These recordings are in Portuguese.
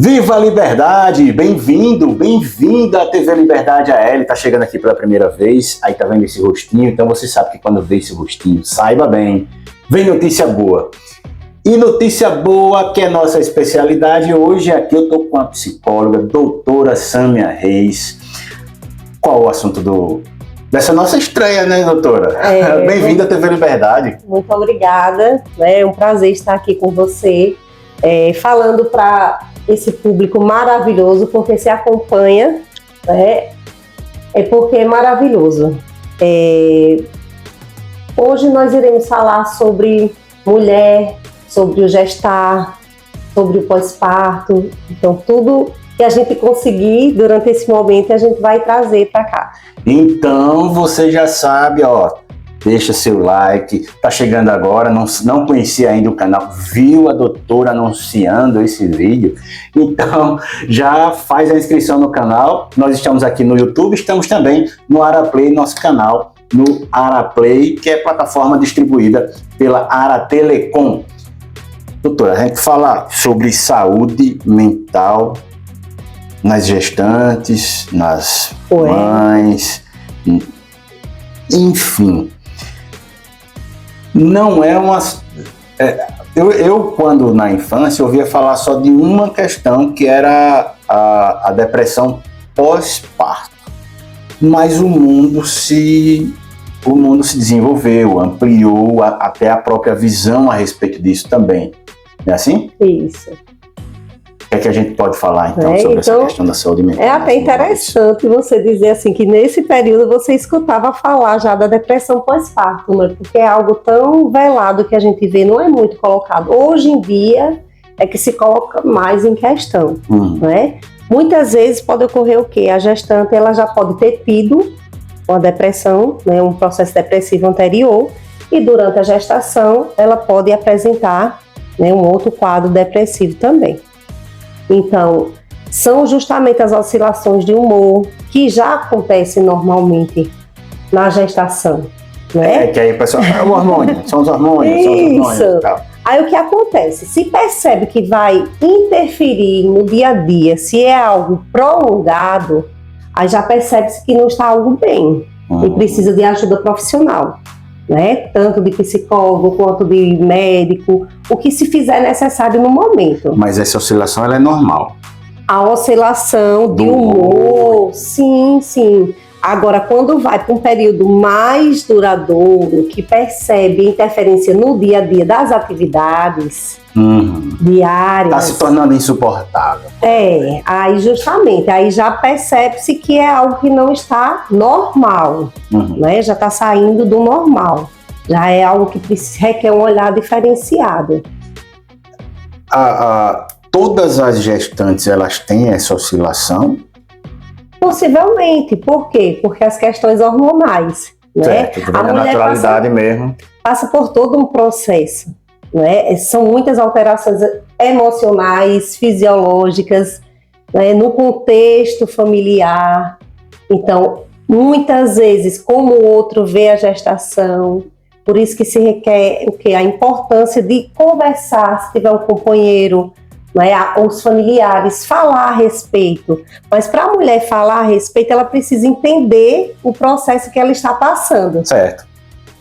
Viva a Liberdade! Bem-vindo, bem-vinda à TV Liberdade AL. Tá chegando aqui pela primeira vez, aí tá vendo esse rostinho, então você sabe que quando vê esse rostinho, saiba bem, vem notícia boa. E notícia boa, que é nossa especialidade, hoje aqui eu tô com a psicóloga, doutora Sâmia Reis. Qual o assunto dessa nossa estreia, né, doutora? Bem-vinda à TV Liberdade. Muito obrigada, é um prazer estar aqui com você, falando para esse público maravilhoso, porque se acompanha, é porque é maravilhoso. Hoje nós iremos falar sobre mulher, sobre o gestar, sobre o pós-parto, então tudo que a gente conseguir durante esse momento a gente vai trazer para cá. Então você já sabe, ó, deixa seu like, tá chegando agora, não conhecia ainda o canal, viu a doutora anunciando esse vídeo, então já faz a inscrição no canal. Nós estamos aqui no YouTube, estamos também no Araplay, nosso canal no Araplay, que é plataforma distribuída pela Aratelecom. Doutora, a gente fala sobre saúde mental nas gestantes, nas mães, enfim. Não é uma... Eu, quando na infância, ouvia falar só de uma questão, que era a depressão pós-parto. Mas o mundo se desenvolveu, ampliou até a própria visão a respeito disso também. Não é assim? Isso. O que a gente pode falar, então, sobre essa questão da saúde mental? É até interessante você dizer assim, que nesse período você escutava falar já da depressão pós-parto, né? Porque é algo tão velado que a gente vê, não é muito colocado. Hoje em dia é que se coloca mais em questão, né? Muitas vezes pode ocorrer o quê? A gestante ela já pode ter tido uma depressão, né? Um processo depressivo anterior, e durante a gestação ela pode apresentar, né, um outro quadro depressivo também. Então, são justamente as oscilações de humor que já acontecem normalmente na gestação, né? Que aí o pessoal, é o hormônio, são os hormônios, Isso. E tal. Aí o que acontece? Se percebe que vai interferir no dia a dia, se é algo prolongado, aí já percebe-se que não está algo bem e precisa de ajuda profissional, né? Tanto de psicólogo quanto de médico, o que se fizer necessário no momento. Mas essa oscilação ela é normal? A oscilação de humor, sim. Agora, quando vai para um período mais duradouro, que percebe interferência no dia a dia das atividades diárias... Está se tornando insuportável. Aí justamente, aí já percebe-se que é algo que não está normal, né? Já está saindo do normal, já é algo que requer um olhar diferenciado. Todas as gestantes, elas têm essa oscilação? Possivelmente. Por quê? Porque as questões hormonais, né? Certo, a naturalidade mesmo. Passa por todo um processo, né? São muitas alterações emocionais, fisiológicas, né? No contexto familiar. Então, muitas vezes, como o outro vê a gestação, por isso que se requer a importância de conversar, se tiver um companheiro, né, os familiares, falar a respeito. Mas para a mulher falar a respeito, ela precisa entender o processo que ela está passando. Certo.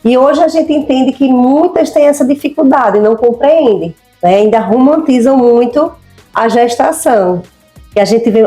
E hoje a gente entende que muitas têm essa dificuldade, não compreendem, né, ainda romantizam muito a gestação. E a gente vê,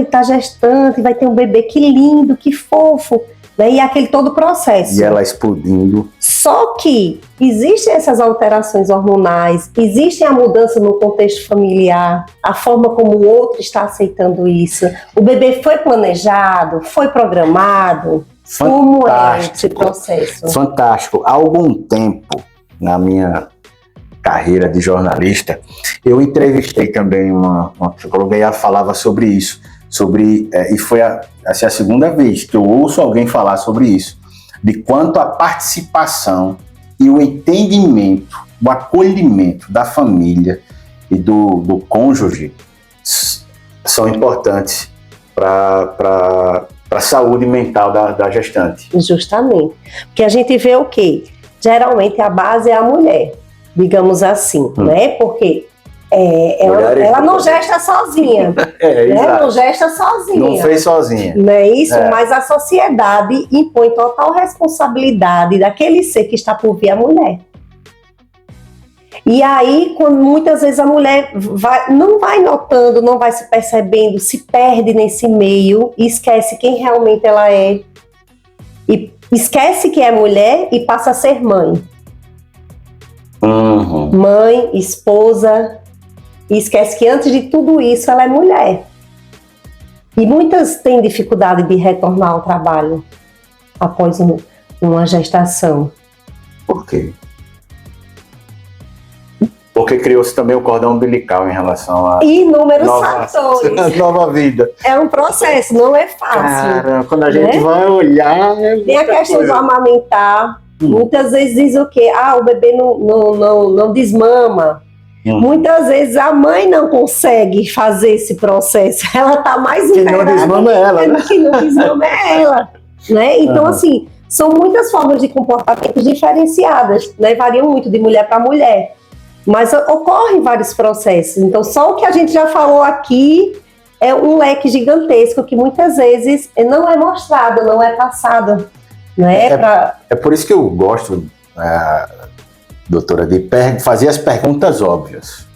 está gestante, vai ter um bebê, que lindo, que fofo, né, e aquele todo o processo. E ela explodindo. Só que existem essas alterações hormonais, existe a mudança no contexto familiar, a forma como o outro está aceitando isso. O bebê foi planejado, foi programado. Fantástico. Como é esse processo? Fantástico. Há algum tempo, na minha carreira de jornalista, eu entrevistei também uma psicóloga e ela falava sobre isso. E foi a segunda vez que eu ouço alguém falar sobre isso, de quanto a participação e o entendimento, o acolhimento da família e do cônjuge são importantes para a saúde mental da gestante. Justamente. Porque a gente vê o quê? Geralmente a base é a mulher, digamos assim, né? Porque Ela não gesta sozinha. Né? Não gesta sozinha. Não fez sozinha. Não é isso? Mas a sociedade impõe total responsabilidade daquele ser que está por vir a mulher. E aí, quando muitas vezes a mulher não vai notando, não vai se percebendo, se perde nesse meio e esquece quem realmente ela é. E esquece que é mulher e passa a ser mãe. Mãe, esposa, e esquece que antes de tudo isso ela é mulher. E muitas têm dificuldade de retornar ao trabalho após uma gestação. Por quê? Porque criou-se também o cordão umbilical em relação a inúmeros fatores. Nova vida. É um processo, não é fácil. Cara, quando a gente vai olhar... Tem a questão de amamentar. Muitas vezes diz o quê? O bebê não desmama. Muitas vezes a mãe não consegue fazer esse processo. Ela está mais integrada. Quem não desmama é ela, né? Quem não desmama é ela. Né? Então, assim, são muitas formas de comportamento diferenciadas. Né? Variam muito de mulher para mulher. Mas ocorrem vários processos. Então, só o que a gente já falou aqui é um leque gigantesco que muitas vezes não é mostrado, não é passado. Né? É por isso que eu gosto, doutora, de fazer as perguntas óbvias.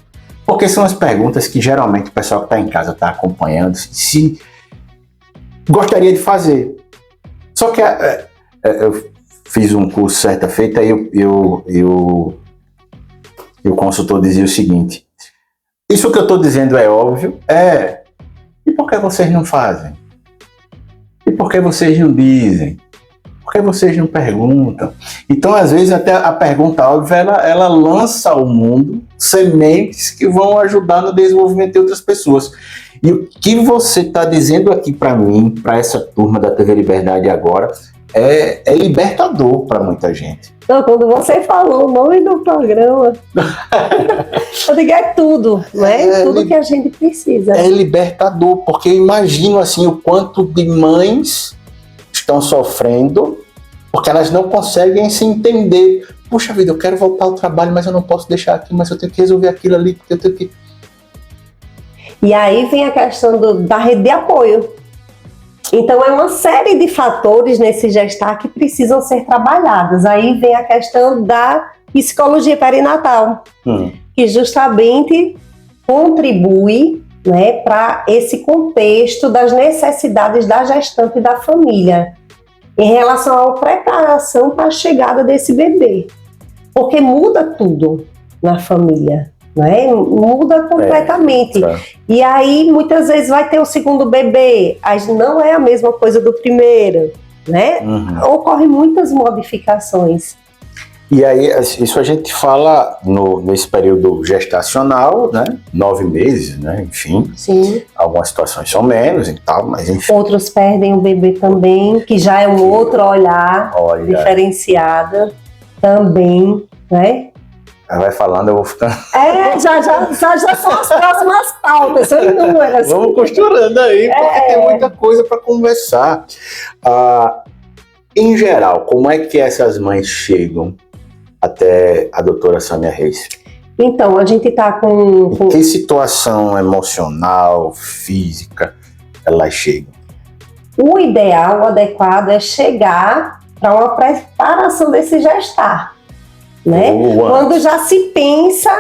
Porque são as perguntas que geralmente o pessoal que está em casa está acompanhando se gostaria de fazer. Só que eu fiz um curso certa feita e o consultor dizia o seguinte: isso que eu estou dizendo é óbvio? E por que vocês não fazem? E por que vocês não dizem? Por que vocês não perguntam? Então, às vezes, até a pergunta óbvia, ela lança ao mundo sementes que vão ajudar no desenvolvimento de outras pessoas. E o que você está dizendo aqui para mim, para essa turma da TV Liberdade agora, é libertador para muita gente. Então, quando você falou o nome do programa, eu digo, é tudo, né? Tudo que a gente precisa. É libertador, porque eu imagino assim, o quanto de mães estão sofrendo porque elas não conseguem se entender. Puxa vida, eu quero voltar ao trabalho, mas eu não posso deixar aqui, mas eu tenho que resolver aquilo ali, porque eu tenho que... E aí vem a questão da rede de apoio. Então, é uma série de fatores nesse gestar que precisam ser trabalhados. Aí vem a questão da psicologia perinatal, que justamente contribui, né, para esse contexto das necessidades da gestante e da família, em relação à preparação para a chegada desse bebê. Porque muda tudo na família. Né? Muda completamente. E aí, muitas vezes, vai ter o segundo bebê, aí não é a mesma coisa do primeiro, né? Ocorrem muitas modificações. E aí, isso a gente fala nesse período gestacional, né? 9 meses, né? Enfim. Sim. Algumas situações são menos e tal, mas enfim. Outros perdem o bebê também, que já é um outro olhar diferenciado também, né? Vai falando, eu vou ficando... já são as próximas pautas, são inúmeras. Vamos costurando aí, porque tem muita coisa para conversar. Em geral, como é que essas mães chegam até a doutora Sâmia Reis? Então, a gente está com... Em que situação emocional, física, elas chegam? O ideal, o adequado é chegar para uma preparação desse gestar. Né? Quando já se pensa,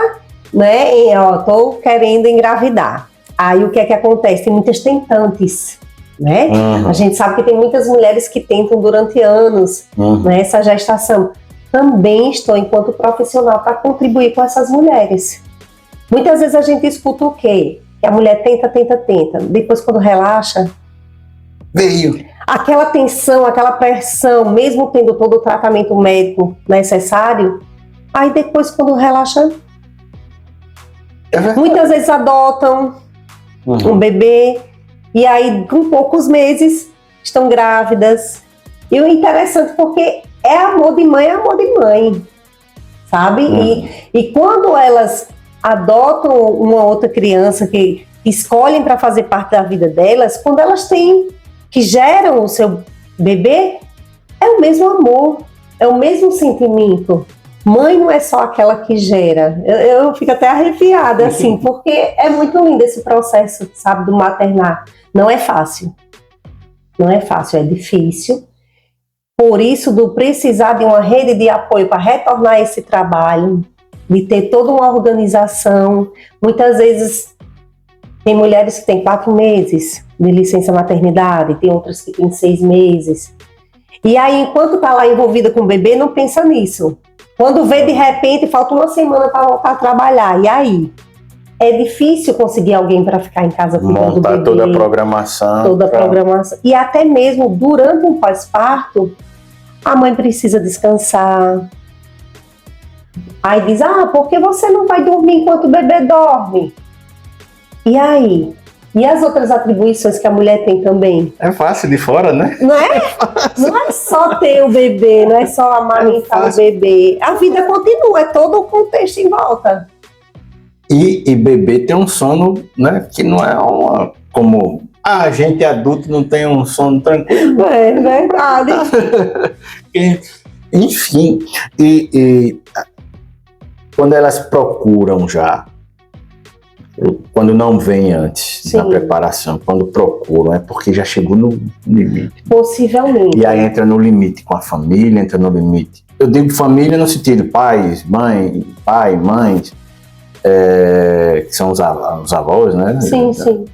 né, em tô querendo engravidar. Aí o que é que acontece? Tem muitas tentantes, né? A gente sabe que tem muitas mulheres que tentam durante anos, né, essa gestação. Também estou enquanto profissional para contribuir com essas mulheres. Muitas vezes a gente escuta o quê? Que a mulher tenta. Depois, quando relaxa, veio aquela tensão, aquela pressão, mesmo tendo todo o tratamento médico necessário. Aí depois, quando relaxa, muitas vezes adotam um bebê e aí com poucos meses estão grávidas. E o interessante porque é amor de mãe, sabe? E quando elas adotam uma outra criança que escolhem para fazer parte da vida delas, quando elas que geram o seu bebê, é o mesmo amor, é o mesmo sentimento. Mãe não é só aquela que gera. Eu fico até arrepiada, assim, porque é muito lindo esse processo, sabe, do maternar. Não é fácil. Não é fácil, é difícil. Por isso, do precisar de uma rede de apoio para retornar esse trabalho, de ter toda uma organização. Muitas vezes, tem mulheres que têm 4 meses de licença maternidade, tem outras que têm 6 meses. E aí, enquanto está lá envolvida com o bebê, não pensa nisso. Quando vê, de repente, falta uma semana para voltar a trabalhar. E aí? É difícil conseguir alguém para ficar em casa cuidando do bebê. Montar toda a programação. Toda a programação. E até mesmo durante um pós-parto, a mãe precisa descansar. Aí diz, por que você não vai dormir enquanto o bebê dorme? E aí? E as outras atribuições que a mulher tem também? É fácil de fora, né? Não é? Não é só ter o bebê, não é só amamentar o bebê. A vida continua, é todo o contexto em volta. E bebê tem um sono, né, que não é como a gente adulto não tem um sono tranquilo. É verdade. Enfim, quando elas procuram já, quando não vem antes, Sim. na preparação, quando procuram, é porque já chegou no limite. Possivelmente. E aí entra no limite com a família, entra no limite. Eu digo família no sentido pai, mães, que são os avós, né? Sim, sim.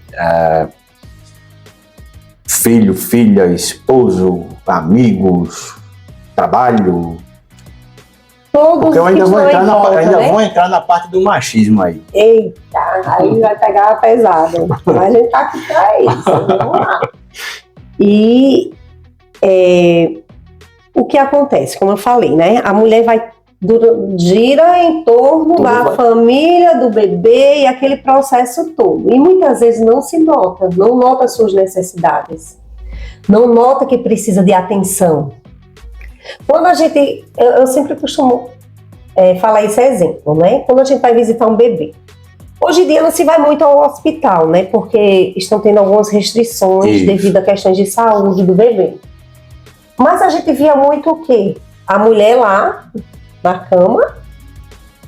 Filho, filha, esposo, amigos, trabalho. Todos porque eu ainda vou entrar, né? vou entrar na parte do machismo aí. Eita, aí vai pegar pesado. Mas a gente tá aqui pra isso. Vamos lá. E o que acontece? Como eu falei, né? A mulher gira em torno da família, do bebê e aquele processo todo. E muitas vezes não se nota, não nota suas necessidades. Não nota que precisa de atenção. Quando a gente, eu sempre costumo falar esse exemplo, né? Quando a gente vai visitar um bebê. Hoje em dia não se vai muito ao hospital, né? Porque estão tendo algumas restrições devido a questões de saúde do bebê. Mas a gente via muito o quê? A mulher lá na cama,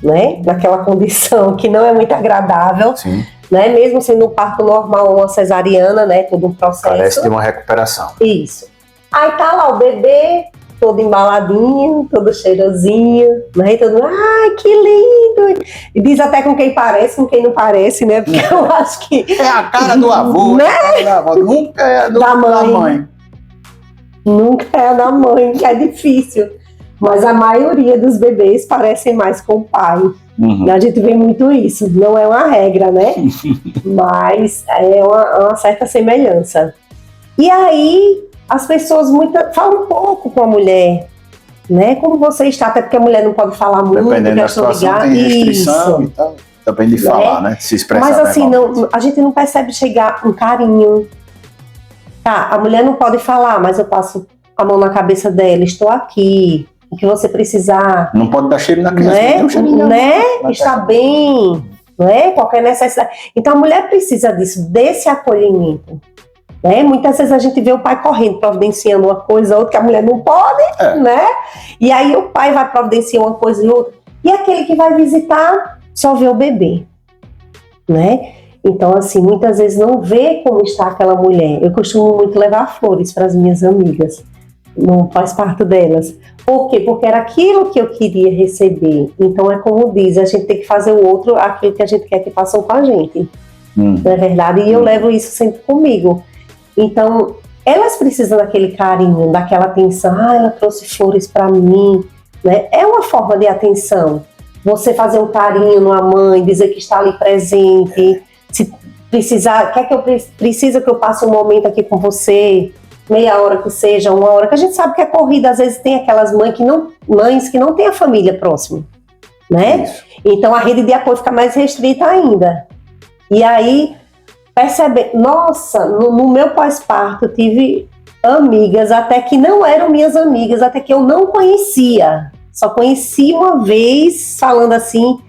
né? Naquela condição que não é muito agradável. Sim. Né? Mesmo sendo um parto normal ou uma cesariana, né? Todo um processo. Parece de uma recuperação. Isso. Aí tá lá o bebê, todo embaladinho, todo cheirosinho, né? E todo mundo, ai, que lindo! E diz até com quem parece, com quem não parece, né? Porque eu acho que... É a cara do avô, né? É a cara da avó. Nunca é da mãe. Nunca é a da mãe, que é difícil. Mas a maioria dos bebês parecem mais com o pai. Uhum. A gente vê muito isso. Não é uma regra, né? Mas é uma certa semelhança. E aí, as pessoas falam um pouco com a mulher, né? Como você está, até porque a mulher não pode falar muito. Dependendo da situação, tem restrição e tal. Também de falar, né? Se expressar. Mas assim, a gente não percebe chegar um carinho. Tá, a mulher não pode falar, mas eu passo a mão na cabeça dela, estou aqui. O que você precisar. Não pode dar cheiro na criança. Né? Está bem, né? Qualquer necessidade. Então a mulher precisa disso, desse acolhimento. Né? Muitas vezes a gente vê o pai correndo, providenciando uma coisa ou outra que a mulher não pode, né? E aí o pai vai providenciar uma coisa e outra. E aquele que vai visitar só vê o bebê, né? Então, assim, muitas vezes não vê como está aquela mulher. Eu costumo muito levar flores para as minhas amigas. Não faz parte delas. Por quê? Porque era aquilo que eu queria receber. Então é como diz, a gente tem que fazer o outro aquilo que a gente quer que façam com a gente. Não é verdade? E eu levo isso sempre comigo. Então, elas precisam daquele carinho, daquela atenção. Ela trouxe flores para mim. Né? É uma forma de atenção. Você fazer um carinho numa mãe, dizer que está ali presente. Se precisar, quer que eu precisa que eu passe um momento aqui com você, meia hora que seja, uma hora, que a gente sabe que é corrida, às vezes tem aquelas mães que não têm a família próxima, né? Isso. Então a rede de apoio fica mais restrita ainda. E aí, nossa, no meu pós-parto eu tive amigas até que não eram minhas amigas, até que eu não conhecia, só conheci uma vez, falando assim,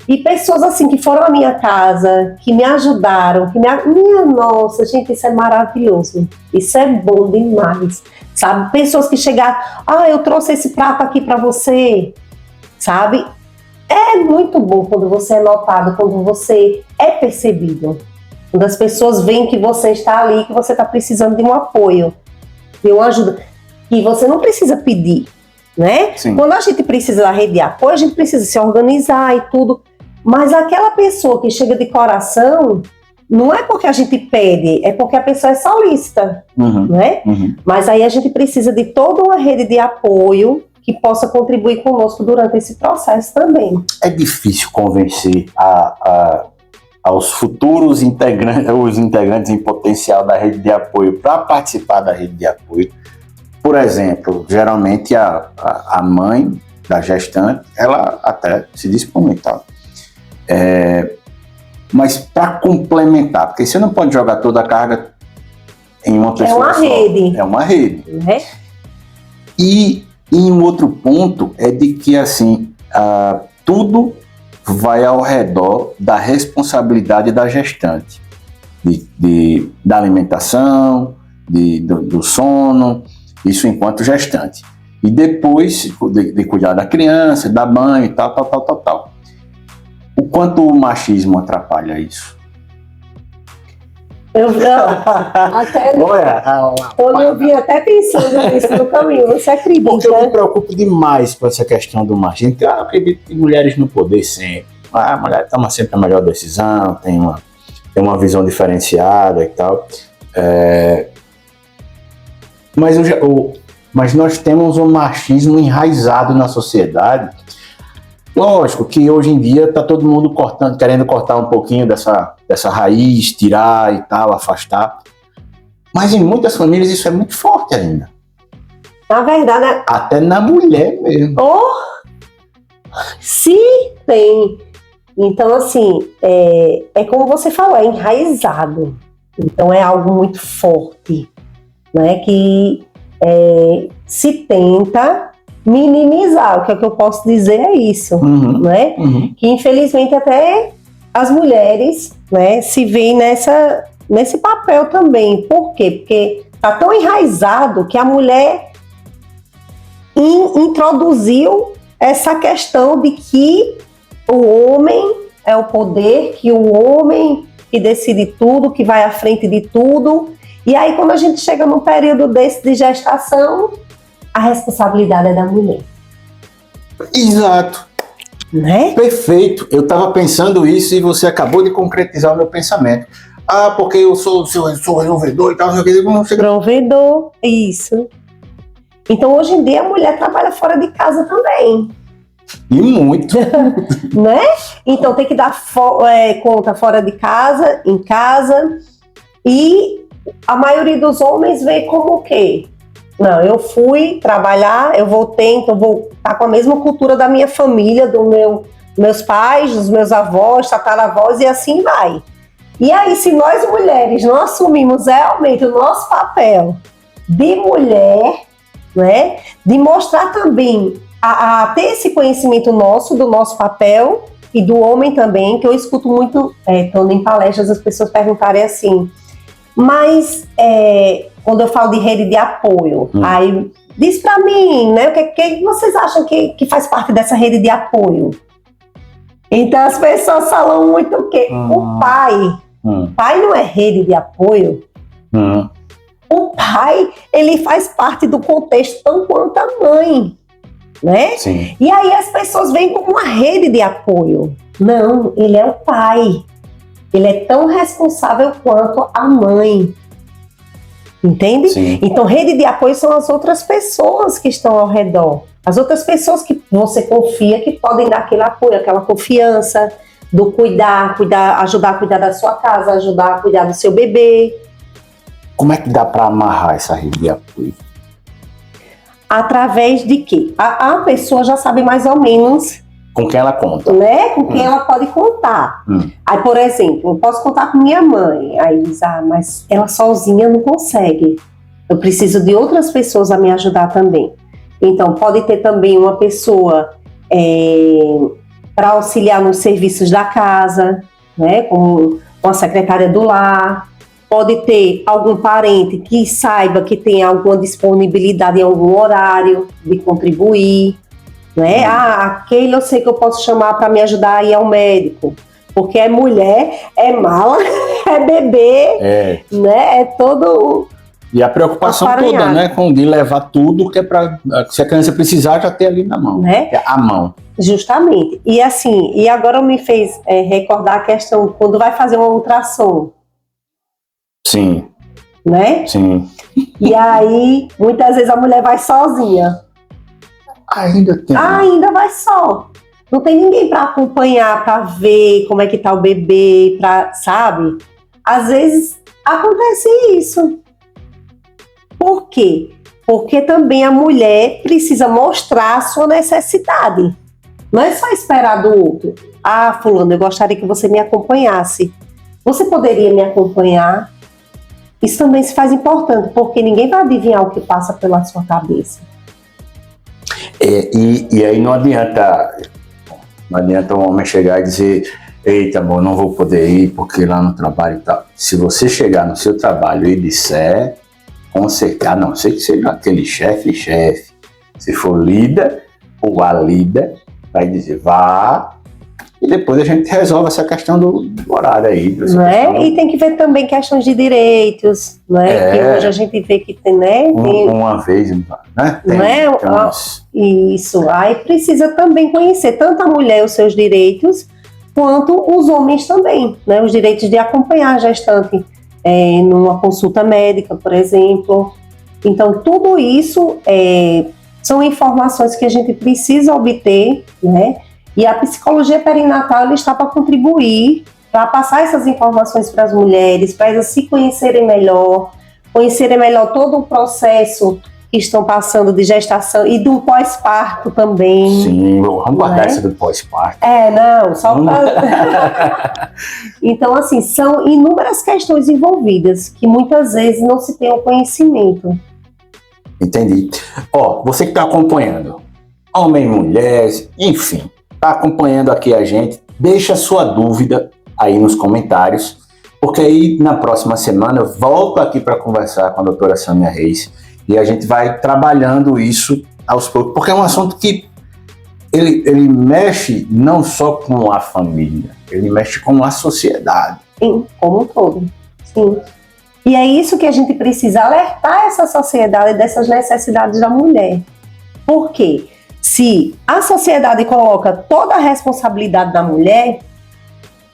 e pessoas assim que foram à minha casa, que me ajudaram, minha nossa, gente, isso é maravilhoso, isso é bom demais, sabe? Pessoas que chegaram, eu trouxe esse prato aqui para você, sabe? É muito bom quando você é notado, quando você é percebido. Quando as pessoas veem que você está ali, que você está precisando de um apoio, de uma ajuda, que você não precisa pedir, né? Sim. Quando a gente precisa da rede de apoio, a gente precisa se organizar e tudo, mas aquela pessoa que chega de coração, não é porque a gente pede, é porque a pessoa é solícita, né? Mas aí a gente precisa de toda uma rede de apoio que possa contribuir conosco durante esse processo também. É difícil convencer aos futuros integrantes, os integrantes em potencial da rede de apoio para participar da rede de apoio. Por exemplo, geralmente a mãe da gestante, ela até se dispõe, tá? Mas para complementar, porque você não pode jogar toda a carga em uma pessoa só. É uma rede. Né? E um outro ponto é de que, assim, tudo vai ao redor da responsabilidade da gestante, da alimentação, do sono, isso enquanto gestante. E depois de cuidar da criança, da mãe e tal. O quanto o machismo atrapalha isso? Eu vim até pensando nisso no caminho, você acredita? Porque eu me preocupo demais com essa questão do machismo. Eu acredito que mulheres no poder sempre. A mulher toma sempre a melhor decisão, tem uma visão diferenciada e tal. Mas nós temos um machismo enraizado na sociedade. Lógico que hoje em dia está todo mundo querendo cortar um pouquinho dessa raiz, tirar e tal, afastar. Mas em muitas famílias isso é muito forte ainda. Na verdade... Até na mulher mesmo. Se tem. Então, assim, é como você falou, é enraizado. Então é algo muito forte, né? Que se tenta minimizar. O que é que eu posso dizer é isso, né? Que infelizmente até as mulheres, né, se veem nesse papel também. Por quê? Porque está tão enraizado que a mulher introduziu essa questão de que o homem é o poder, que o homem que decide tudo, que vai à frente de tudo. E aí, quando a gente chega num período desse de gestação, a responsabilidade é da mulher. Exato. Né? Perfeito. Eu estava pensando isso e você acabou de concretizar o meu pensamento. Porque eu sou resolvedor e tal. Provedor, isso. Então, hoje em dia, a mulher trabalha fora de casa também. E muito. Né? Então, tem que dar conta fora de casa, em casa. E a maioria dos homens vê como o quê? Não, eu fui trabalhar, eu voltei, então vou estar com a mesma cultura da minha família, meus pais, dos meus avós, tataravós, e assim vai. E aí, se nós mulheres não assumimos realmente o nosso papel de mulher, né, de mostrar também a ter esse conhecimento nosso, do nosso papel, e do homem também, que eu escuto muito, quando em palestras as pessoas perguntarem assim, mas quando eu falo de rede de apoio, aí diz pra mim, né, o que vocês acham que faz parte dessa rede de apoio? Então as pessoas falam muito o quê? O pai. O pai não é rede de apoio. O pai, ele faz parte do contexto tão quanto a mãe, né? Sim. E aí as pessoas veem como uma rede de apoio. Não, ele é o pai. Ele é tão responsável quanto a mãe. Entende? Sim. Então, rede de apoio são as outras pessoas que estão ao redor. As outras pessoas que você confia, que podem dar aquele apoio, aquela confiança do cuidar, ajudar a cuidar da sua casa, ajudar a cuidar do seu bebê. Como é que dá para amarrar essa rede de apoio? Através de quê? A pessoa já sabe mais ou menos com quem ela conta, né? Com quem ela pode contar. Aí, por exemplo, eu posso contar com minha mãe. Aí diz, mas ela sozinha não consegue. Eu preciso de outras pessoas a me ajudar também. Então, pode ter também uma pessoa para auxiliar nos serviços da casa, né? Como uma secretária do lar. Pode ter algum parente que saiba que tem alguma disponibilidade em algum horário de contribuir. né? Aquele eu sei que eu posso chamar para me ajudar a ir ao médico, porque é mulher, é mala, é bebê, né? É todo. E a preocupação toda, né, de levar tudo que é para, se a criança precisar, já ter ali na mão, né? A mão. Justamente. E assim, e agora me fez recordar a questão quando vai fazer uma ultrassom. Sim. Né? Sim. E aí, muitas vezes a mulher vai sozinha. Ainda vai só. Não tem ninguém para acompanhar, para ver como é que tá o bebê, sabe? Às vezes acontece isso. Por quê? Porque também a mulher precisa mostrar a sua necessidade. Não é só esperar do outro. Fulano, eu gostaria que você me acompanhasse. Você poderia me acompanhar? Isso também se faz importante, porque ninguém vai adivinhar o que passa pela sua cabeça. E aí não adianta o homem chegar e dizer: eita, bom, não vou poder ir porque lá no trabalho e tal. Se você chegar no seu trabalho e disser, com certeza, a não ser que seja aquele chefe, se for líder ou a líder, vai dizer: vá, e depois a gente resolve essa questão do horário aí. Não é? E tem que ver também questões de direitos, né? Que hoje a gente vê que tem, né? Uma vez, né? Isso. Aí precisa também conhecer tanto a mulher os seus direitos, quanto os homens também, né? Os direitos de acompanhar a gestante numa consulta médica, por exemplo. Então, tudo isso são informações que a gente precisa obter, né? E a psicologia perinatal ela está para contribuir, para passar essas informações para as mulheres, para elas se conhecerem melhor todo o processo que estão passando de gestação e do pós-parto também. Sim, vamos guardar essa do pós-parto. Só para... Então, assim, são inúmeras questões envolvidas que muitas vezes não se tem o conhecimento. Entendi. Você que está acompanhando, homem, mulher, enfim, está acompanhando aqui a gente, deixa sua dúvida aí nos comentários, porque aí na próxima semana eu volto aqui para conversar com a doutora Sâmia Reis e a gente vai trabalhando isso aos poucos, porque é um assunto que ele mexe não só com a família, ele mexe com a sociedade. Sim, como um todo. Sim. E é isso que a gente precisa alertar essa sociedade dessas necessidades da mulher. Por quê? Se a sociedade coloca toda a responsabilidade na mulher,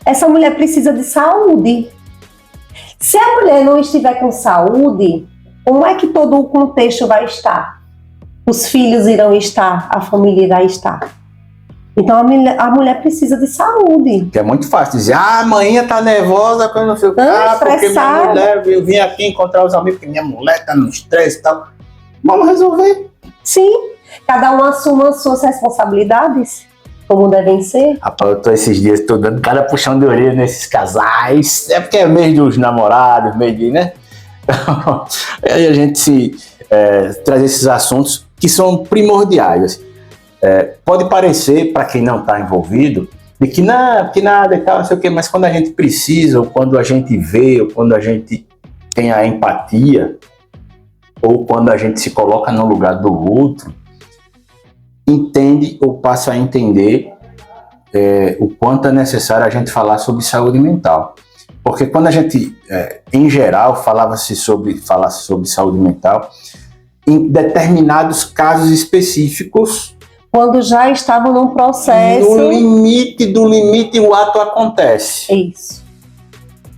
essa mulher precisa de saúde. Se a mulher não estiver com saúde, como é que todo o contexto vai estar? Os filhos irão estar, a família irá estar. Então a mulher precisa de saúde. Que é muito fácil dizer: a mãe tá nervosa quando não sei o que, porque minha mulher, eu vim aqui encontrar os amigos, porque minha mulher tá no estresse e tal. Vamos resolver. Sim. Cada um assuma as suas responsabilidades, como devem ser. Rapaz, eu tô esses dias, tô dando cada puxão de orelha nesses casais. É porque é mês dos namorados, mês de, né? Aí a gente traz esses assuntos que são primordiais. Pode parecer, para quem não está envolvido, de que nada e tal, não sei o quê, mas quando a gente precisa, ou quando a gente vê, ou quando a gente tem a empatia, ou quando a gente se coloca no lugar do outro, entende ou passa a entender o quanto é necessário a gente falar sobre saúde mental. Porque quando a gente, em geral, falasse sobre saúde mental, em determinados casos específicos, quando já estavam num processo... No limite do limite, o ato acontece. Isso.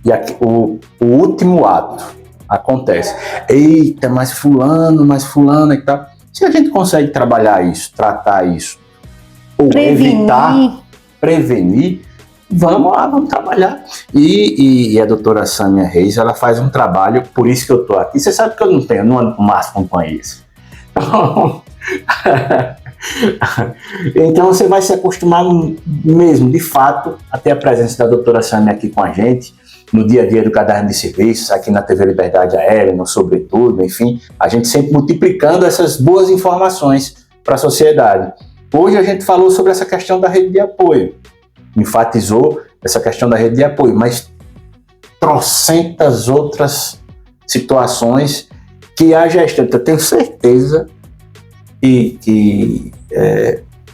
E aqui, o último ato acontece. Eita, mas fulano e tal. Se a gente consegue trabalhar isso, tratar isso, ou prevenir, vamos lá, vamos trabalhar. E a doutora Sâmia Reis, ela faz um trabalho, por isso que eu tô aqui. Você sabe que eu não ando com más companhias. Então você vai se acostumar mesmo, de fato, a ter a presença da doutora Sâmia aqui com a gente, no dia a dia do Caderno de Serviços, aqui na TV Liberdade Aérea, no Sobretudo, enfim, a gente sempre multiplicando essas boas informações para a sociedade. Hoje a gente falou sobre essa questão da rede de apoio, enfatizou essa questão da rede de apoio, mas trocentas outras situações que a gestante, eu tenho certeza que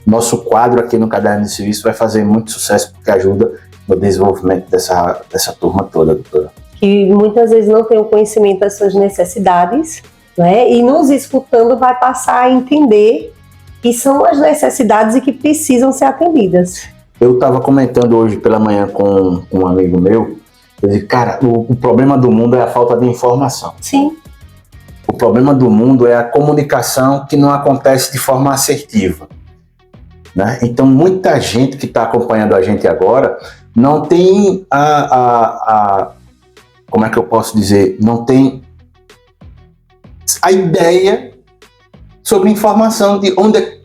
nosso quadro aqui no Caderno de Serviço vai fazer muito sucesso, porque ajuda no desenvolvimento dessa turma toda, doutora. Que muitas vezes não tem o conhecimento das suas necessidades, né? E nos escutando vai passar a entender que são as necessidades e que precisam ser atendidas. Eu estava comentando hoje pela manhã com um amigo meu, eu disse, cara, o problema do mundo é a falta de informação. Sim. O problema do mundo é a comunicação que não acontece de forma assertiva, né? Então, muita gente que está acompanhando a gente agora não tem como é que eu posso dizer? Não tem a ideia sobre informação de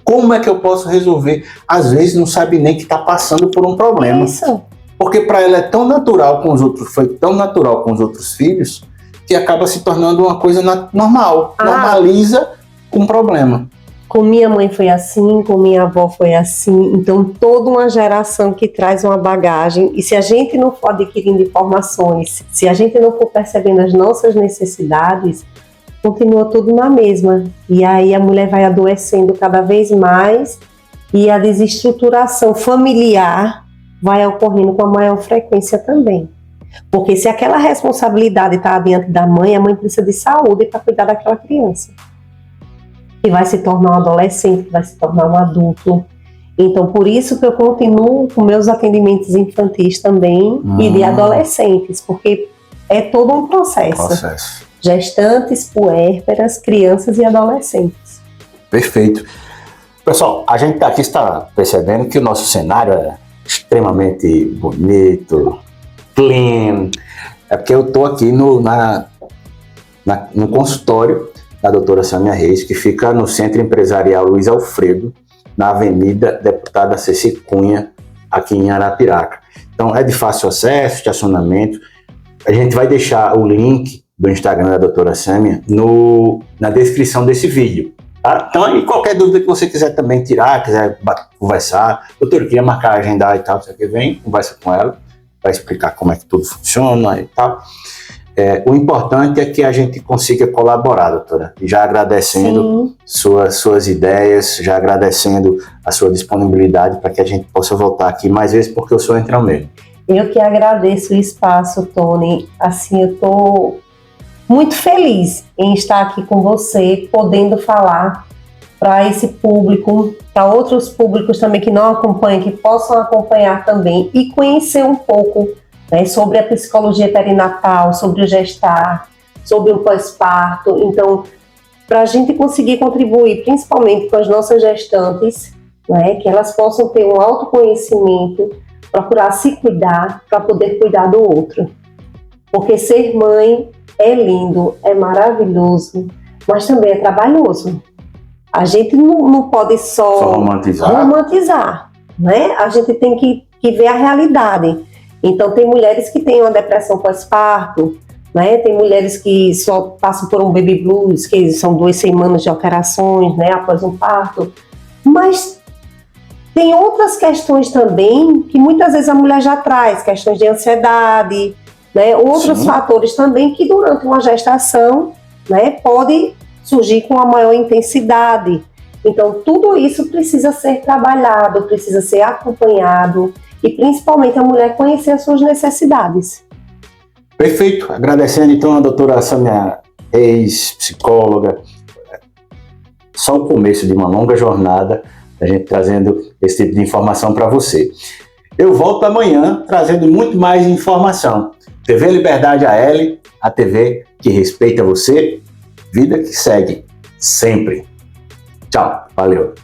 como é que eu posso resolver. Às vezes não sabe nem que está passando por um problema. Isso. Porque para ela é tão natural com os outros, foi tão natural com os outros filhos, que acaba se tornando uma coisa normal. Normaliza um problema. Com minha mãe foi assim, com minha avó foi assim. Então, toda uma geração que traz uma bagagem. E se a gente não for adquirindo informações, se a gente não for percebendo as nossas necessidades, continua tudo na mesma. E aí a mulher vai adoecendo cada vez mais e a desestruturação familiar vai ocorrendo com a maior frequência também. Porque se aquela responsabilidade está diante da mãe, a mãe precisa de saúde para cuidar daquela criança. Que vai se tornar um adolescente, que vai se tornar um adulto. Então, por isso que eu continuo com meus atendimentos infantis também e de adolescentes, porque é todo um processo. Gestantes, puérperas, crianças e adolescentes. Perfeito. Pessoal, a gente aqui está percebendo que o nosso cenário é extremamente bonito, clean. É porque eu estou aqui no consultório da doutora Sâmia Reis, que fica no Centro Empresarial Luiz Alfredo, na Avenida Deputada Ceci Cunha, aqui em Arapiraca. Então é de fácil acesso, estacionamento. A gente vai deixar o link do Instagram da doutora Sâmia na descrição desse vídeo. Tá? Então, e qualquer dúvida que você quiser também tirar, quiser conversar, doutora, queria marcar, agendar e tal, você que vem, conversa com ela, vai explicar como é que tudo funciona e tal. O importante é que a gente consiga colaborar, doutora. Já agradecendo suas ideias, já agradecendo a sua disponibilidade para que a gente possa voltar aqui mais vezes, porque o senhor entra mesmo. Eu que agradeço o espaço, Tony. Assim, eu estou muito feliz em estar aqui com você, podendo falar para esse público, para outros públicos também que não acompanham, que possam acompanhar também e conhecer um pouco, né, sobre a psicologia perinatal, sobre o gestar, sobre o pós-parto. Então, para a gente conseguir contribuir, principalmente com as nossas gestantes, né, que elas possam ter um autoconhecimento, procurar se cuidar para poder cuidar do outro. Porque ser mãe é lindo, é maravilhoso, mas também é trabalhoso. A gente não pode só romantizar, né? A gente tem que ver a realidade. Então, tem mulheres que têm uma depressão pós-parto, né? Tem mulheres que só passam por um baby blues, que são 2 semanas de alterações, né, após um parto. Mas tem outras questões também que muitas vezes a mulher já traz, questões de ansiedade, né? Outros fatores também que durante uma gestação, né, pode surgir com a maior intensidade. Então, tudo isso precisa ser trabalhado, precisa ser acompanhado e principalmente a mulher conhecer as suas necessidades. Perfeito. Agradecendo então a doutora Sâmia Reis, psicóloga. Só o começo de uma longa jornada, a gente trazendo esse tipo de informação para você. Eu volto amanhã trazendo muito mais informação. TV Liberdade AL, a TV que respeita você, vida que segue, sempre. Tchau, valeu.